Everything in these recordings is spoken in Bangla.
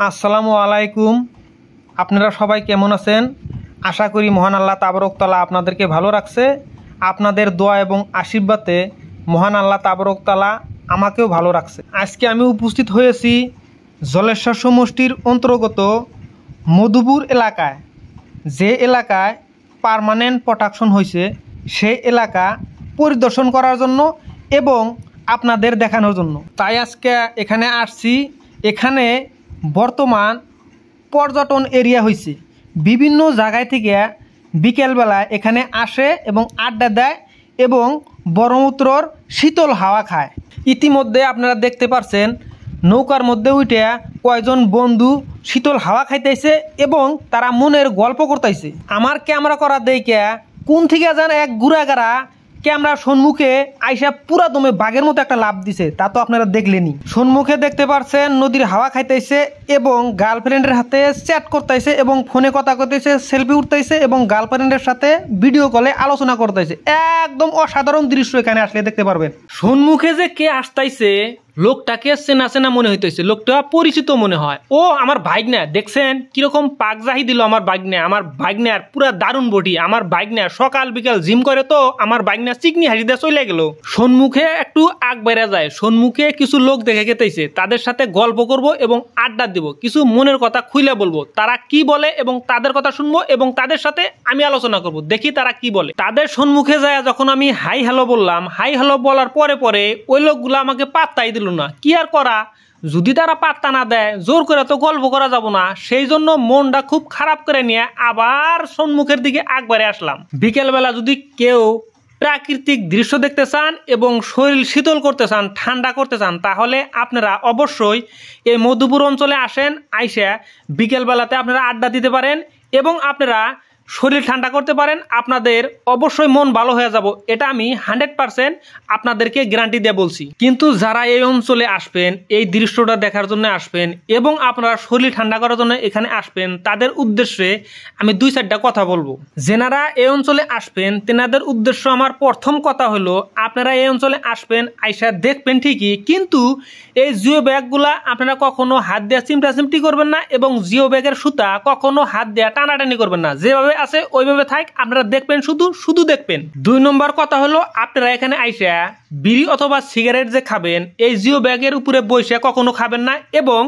আসসালামু আলাইকুম। আপনারা সবাই কেমন আছেন? আশা করি মহান আল্লাহ তাবারক তাআলা আপনাদেরকে ভালো রাখছে। আপনাদের দোয়া এবং আশীর্বাদে মহান আল্লাহ তাবারক তাআলা আমাকেও ভালো রাখছে। আজকে আমি উপস্থিত হয়েছি জলেশ্বর সমষ্টির অন্তর্গত মধুপুর এলাকায়। যে এলাকায় পার্মানেন্ট প্রোটেকশন হয়েছে সেই এলাকা পরিদর্শন করার জন্য এবং আপনাদের দেখানোর জন্য। তাই আজকে এখানে আসছি। এখানে বর্তমান পর্যটন এরিয়া হয়েছে। বিভিন্ন জায়গায় থেকে বিকেলবেলায় এখানে আসে এবং আড্ডা দেয় এবং ব্রহ্মপুত্রর শীতল হাওয়া খায়। ইতিমধ্যে আপনারা দেখতে পাচ্ছেন নৌকার মধ্যে উঠে কয়েকজন বন্ধু শীতল হাওয়া খাইতেছে এবং তারা মনের গল্প করতেছে। আমার ক্যামেরা করা দেখে কোন থেকে যেন এক গুড়াগাড়া ক্যামেরার সম্মুখে আইসা পুরা দমে বাঘের মতো একটা লাভ দিছে। তা তো আপনারা দেখলেনি। সম্মুখে দেখতে পাচ্ছেন নদীর হাওয়া খাইতেছে এবং গার্লফ্রেন্ডের হাতে চ্যাট করতেছে এবং ফোনে কথা কইতেছে, সেলফি উঠতেছে এবং গার্লফ্রেন্ডের সাথে ভিডিও কলে আলোচনা করতেছে। একদম অসাধারণ দৃশ্য এখানে আসলে দেখতে পারবেন। সম্মুখে যে কে আসতেছে লোকটাকে চেনা চেনা মনে হইতেছে, লোকটা পরিচিত মনে হয়। ও আমার ভাগ্নে, দেখছেন কিরকম পাকজাহি দিল আমার ভাগ্নে। আমার ভাগ্নের পুরা দারুণ বডি। আমার ভাগ্নে সকাল বিকাল জিম করে তো আমার ভাগ্নে চিকনি হাসি দিয়ে চলে গেল। সম্মুখে একটু আগ বেড়ে যায়। সম্মুখে কিছু লোক দেখে গেতেছে, তাদের সাথে গল্প করব এবং আড্ডা দিব, কিছু মনের কথা খুলে বলবো। তারা কি বলে এবং তাদের কথা শুনবো এবং তাদের সাথে আমি আলোচনা করব, দেখি তারা কি বলে। তাদের সম্মুখে যায় যখন আমি হাই হ্যালো বললাম, হাই হ্যালো বলার পরে পরে ওই লোকগুলো আমাকে পাত্তাই দিল না। কি আর করা, যদি তারা পাত্তা না দেয় জোর করে তো গল্প করা যাব না। সেই জন্য মনটা খুব খারাপ করে নিয়ে আবার সম্মুখের দিকে একবারে আসলাম। বিকেলবেলা যদি কেউ প্রাকৃতিক দৃশ্য দেখতে চান এবং শরীর শীতল করতে চান, ঠান্ডা করতে চান, তাহলে আপনারা অবশ্যই এই মধুপুর অঞ্চলে আসেন। আইসা বিকেলবেলাতে আপনারা আড্ডা দিতে পারেন এবং আপনারা শরীর ঠান্ডা করতে পারেন। আপনাদের অবশ্যই মন ভালো হয়ে যাব, এটা আমি 100% আপনাদেরকে গ্যারান্টি দিয়ে বলছি। কিন্তু যারা এই অঞ্চলে আসবেন, এই দৃশ্যটা দেখার জন্য আসবেন এবং আপনারা শরীর ঠান্ডা করার জন্য এখানে আসবেন, তাদের উদ্দেশ্যে আমি 2-4টা কথা বলবো। যেনারা এই অঞ্চলে আসবেন তেনাদের উদ্দেশ্য আমার প্রথম কথা হলো, আপনারা এই অঞ্চলে আসবেন, আইসা দেখবেন ঠিকই, কিন্তু এই জিও ব্যাগগুলা আপনারা কখনো হাত দিয়ে চিমটি করবেন না এবং জিও ব্যাগের সুতা কখনো হাত দিয়ে টানাটানি করবেন না। যেভাবে আছে ওইভাবে থাক, আপনারা দেখবেন, শুধু দেখবেন। 2 নম্বর কথা হলো, আপনারা এখানে আইসা বিড়ি অথবা সিগারেট যে খাবেন এই জিও ব্যাগের উপরে বসে কখনো খাবেন না এবং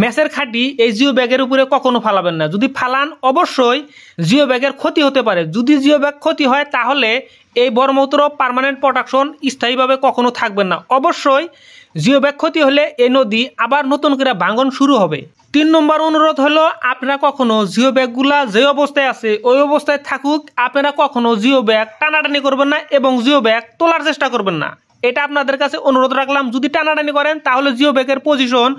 ম্যাচের খাটি এই জিও ব্যাগের উপরে কখনো ফালাবেন না। যদি ফালান অবশ্যই জিও ব্যাগের ক্ষতি হতে পারে। যদি জিও ব্যাগ ক্ষতি হয় তাহলে এই ব্রহ্মপুত্র পার্মানেন্ট প্রোটেকশন স্থায়ীভাবে কখনো থাকবেন না। অবশ্যই জিও ব্যাগ ক্ষতি হলে এই নদী আবার নতুন করে ভাঙন শুরু হবে। 3 নম্বর অনুরোধ হলো, আপনারা কখনো জিও ব্যাগগুলা যে অবস্থায় আছে ওই অবস্থায় থাকুক, আপনারা কখনো জিও ব্যাগ টানাটানি করবেন না এবং জিও ব্যাগ তোলার চেষ্টা করবেন না। এটা আপনাদের কাছে অনুরোধ রাখলাম। যদি টানাটানি করেন তাহলে জিও ব্যাগের পজিশন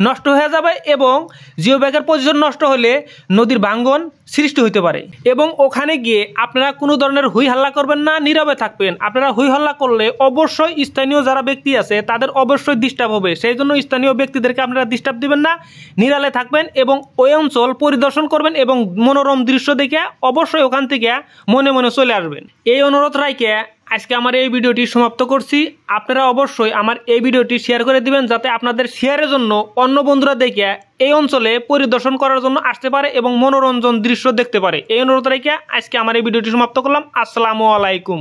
নষ্ট হয়ে যাবে এবং জিও ব্যাগের পজিশন নষ্ট হলে নদীর ভাঙ্গন সৃষ্টি হতে পারে। এবং ওখানে গিয়ে আপনারা কোনো ধরনের হুই হাল্লা করবেন না, নীরবে থাকবেন। আপনারা হুই হাল্লা করলে অবশ্যই স্থানীয় যারা ব্যক্তি আছে তাদের অবশ্যই ডিস্টার্ব হবে। সেই জন্য স্থানীয় ব্যক্তিদেরকে আপনারা ডিস্টার্ব দিবেন না, নিরালে থাকবেন এবং ওই অঞ্চল পরিদর্শন করবেন এবং মনোরম দৃশ্য দেখে অবশ্যই ওখান থেকে মনে মনে চলে আসবেন। এই অনুরোধ রাইকে আজকে আমার এই ভিডিওটি সমাপ্ত করছি। আপনারা অবশ্যই আমার এই ভিডিওটি শেয়ার করে দিবেন, যাতে আপনাদের শেয়ারের জন্য অন্য বন্ধুরা দেখে এই অঞ্চলে পরিদর্শন করার জন্য আসতে পারে এবং মনোরঞ্জন দৃশ্য দেখতে পারে। এই অনুরোধ রেখে আজকে আমার এই ভিডিওটি সমাপ্ত করলাম। আসসালামু আলাইকুম।